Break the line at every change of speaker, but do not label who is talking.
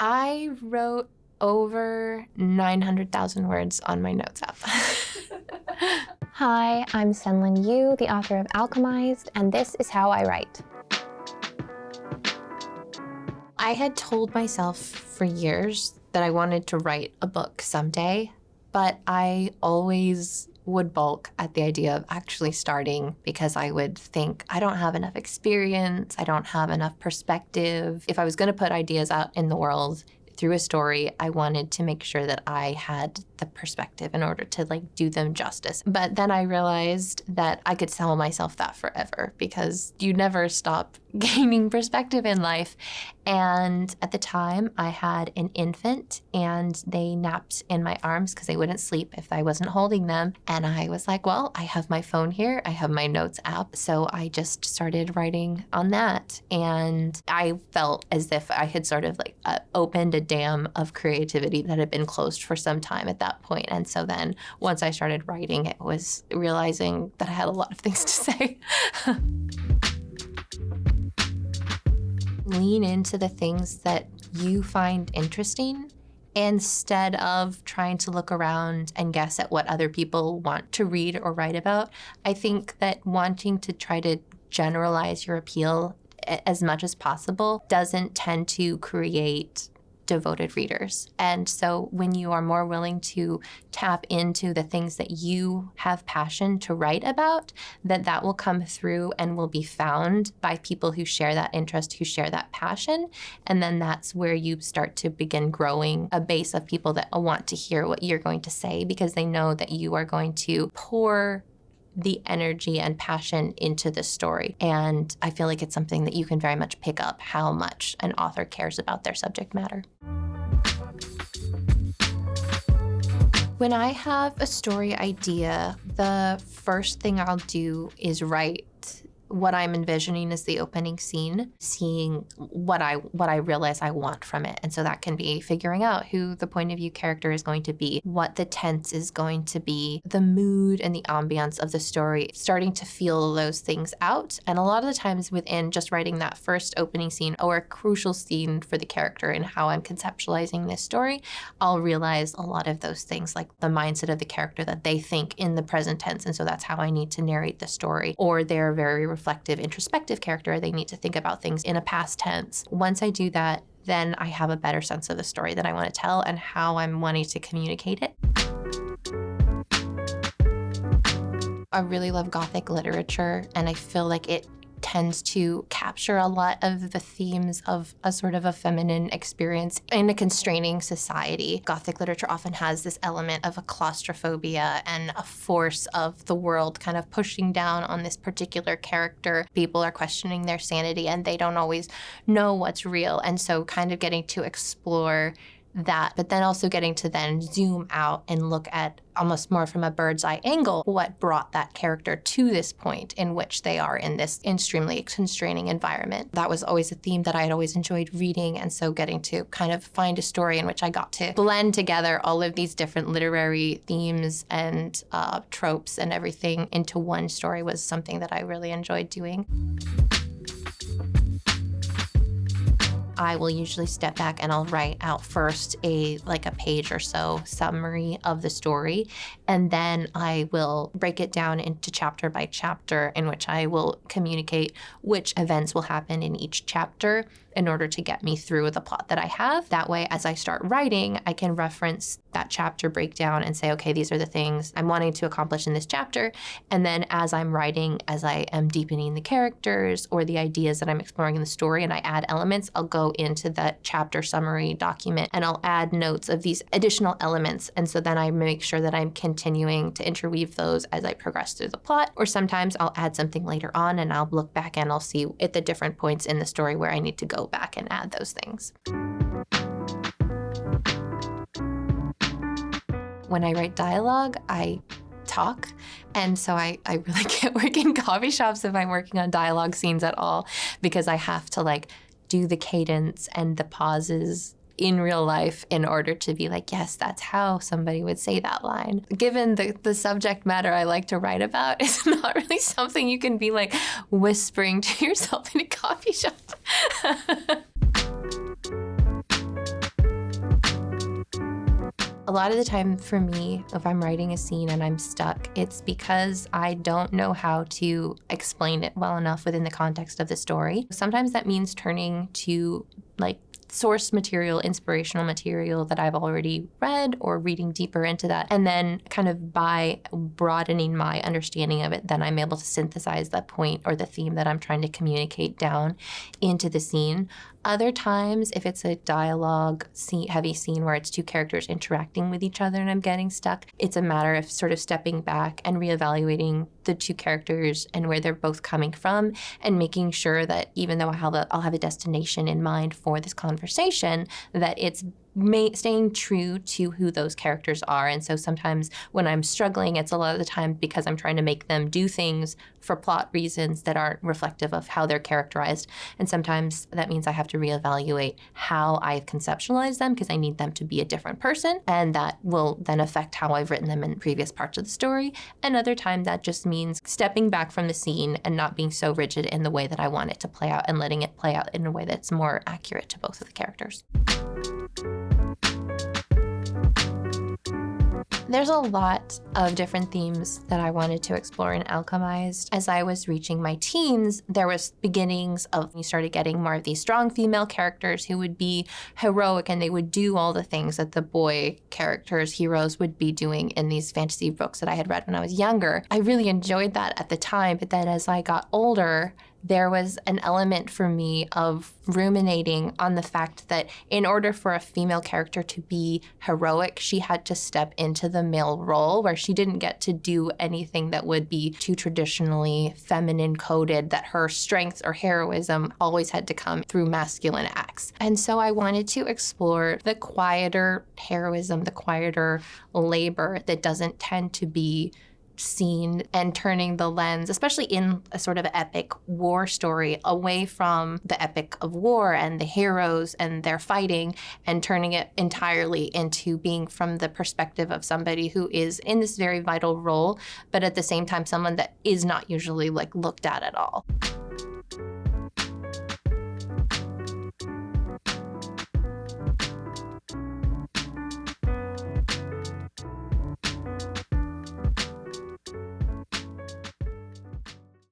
I wrote over 900,000 words on my notes app.
Hi, I'm SenLinYu, the author of Alchemised, and this is how I write.
I had told myself for years that I wanted to write a book someday, but I always would balk at the idea of actually starting because I would think, I don't have enough experience, I don't have enough perspective. If I was going to put ideas out in the world through a story, I wanted to make sure that I had the perspective in order to do them justice. But then I realized that I could tell myself that forever because you never stop gaining perspective in life. And at the time, I had an infant and they napped in my arms because they wouldn't sleep if I wasn't holding them. And I was like, well, I have my phone here, I have my notes app. So I just started writing on that. And I felt as if I had sort of opened a dam of creativity that had been closed for some time at that point. And so then once I started writing, it was realizing that I had a lot of things to say. Lean into the things that you find interesting instead of trying to look around and guess at what other people want to read or write about. I think that wanting to try to generalize your appeal as much as possible doesn't tend to create devoted readers. And so when you are more willing to tap into the things that you have passion to write about, that will come through and will be found by people who share that interest, who share that passion. And then that's where you start to begin growing a base of people that want to hear what you're going to say because they know that you are going to pour the energy and passion into the story. And I feel like it's something that you can very much pick up how much an author cares about their subject matter. When I have a story idea, the first thing I'll do is write what I'm envisioning as the opening scene, seeing what I realize I want from it. And so that can be figuring out who the point of view character is going to be, what the tense is going to be, the mood and the ambiance of the story, starting to feel those things out. And a lot of the times within just writing that first opening scene or a crucial scene for the character and how I'm conceptualizing this story, I'll realize a lot of those things, like the mindset of the character that they think in the present tense. And so that's how I need to narrate the story. Or they're very reflective, introspective character. They need to think about things in a past tense. Once I do that, then I have a better sense of the story that I want to tell and how I'm wanting to communicate it. I really love Gothic literature, and I feel like it tends to capture a lot of the themes of a sort of a feminine experience in a constraining society. Gothic literature often has this element of a claustrophobia and a force of the world kind of pushing down on this particular character. People are questioning their sanity and they don't always know what's real. And so kind of getting to explore that, but then also getting to then zoom out and look at almost more from a bird's eye angle what brought that character to this point in which they are in this extremely constraining environment. That was always a theme that I had always enjoyed reading, and so getting to kind of find a story in which I got to blend together all of these different literary themes and tropes and everything into one story was something that I really enjoyed doing. I will usually step back and I'll write out first a page or so summary of the story, and then I will break it down into chapter by chapter in which I will communicate which events will happen in each chapter in order to get me through the plot that I have. That way, as I start writing, I can reference that chapter breakdown and say, okay, these are the things I'm wanting to accomplish in this chapter. And then as I'm writing, as I am deepening the characters or the ideas that I'm exploring in the story and I add elements, I'll go into that chapter summary document and I'll add notes of these additional elements. And so then I make sure that I'm continuing to interweave those as I progress through the plot. Or sometimes I'll add something later on and I'll look back and I'll see at the different points in the story where I need to go back and add those things. When I write dialogue, I talk. And so I really can't work in coffee shops if I'm working on dialogue scenes at all, because I have to do the cadence and the pauses in real life in order to be like, yes, that's how somebody would say that line. Given the subject matter I like to write about, it's not really something you can be whispering to yourself in a coffee shop. A lot of the time for me, if I'm writing a scene and I'm stuck, it's because I don't know how to explain it well enough within the context of the story. Sometimes that means turning to source material, inspirational material that I've already read, or reading deeper into that. And then kind of by broadening my understanding of it, then I'm able to synthesize that point or the theme that I'm trying to communicate down into the scene. Other times, if it's a dialogue heavy scene where it's two characters interacting with each other and I'm getting stuck, it's a matter of sort of stepping back and reevaluating the two characters and where they're both coming from, and making sure that even though I'll have a destination in mind for this conversation, that it's staying true to who those characters are. And so sometimes when I'm struggling, it's a lot of the time because I'm trying to make them do things for plot reasons that aren't reflective of how they're characterized. And sometimes that means I have to reevaluate how I've conceptualized them, because I need them to be a different person, and that will then affect how I've written them in previous parts of the story. Another time that just means stepping back from the scene and not being so rigid in the way that I want it to play out, and letting it play out in a way that's more accurate to both of the characters. There's a lot of different themes that I wanted to explore in Alchemized. As I was reaching my teens, there was beginnings of, you started getting more of these strong female characters who would be heroic, and they would do all the things that the boy characters, heroes, would be doing in these fantasy books that I had read when I was younger. I really enjoyed that at the time, but then as I got older, there was an element for me of ruminating on the fact that in order for a female character to be heroic, she had to step into the male role, where she didn't get to do anything that would be too traditionally feminine coded, that her strength or heroism always had to come through masculine acts. And so I wanted to explore the quieter heroism, the quieter labor that doesn't tend to be seen, and turning the lens, especially in a sort of epic war story, away from the epic of war and the heroes and their fighting, and turning it entirely into being from the perspective of somebody who is in this very vital role, but at the same time someone that is not usually looked at all.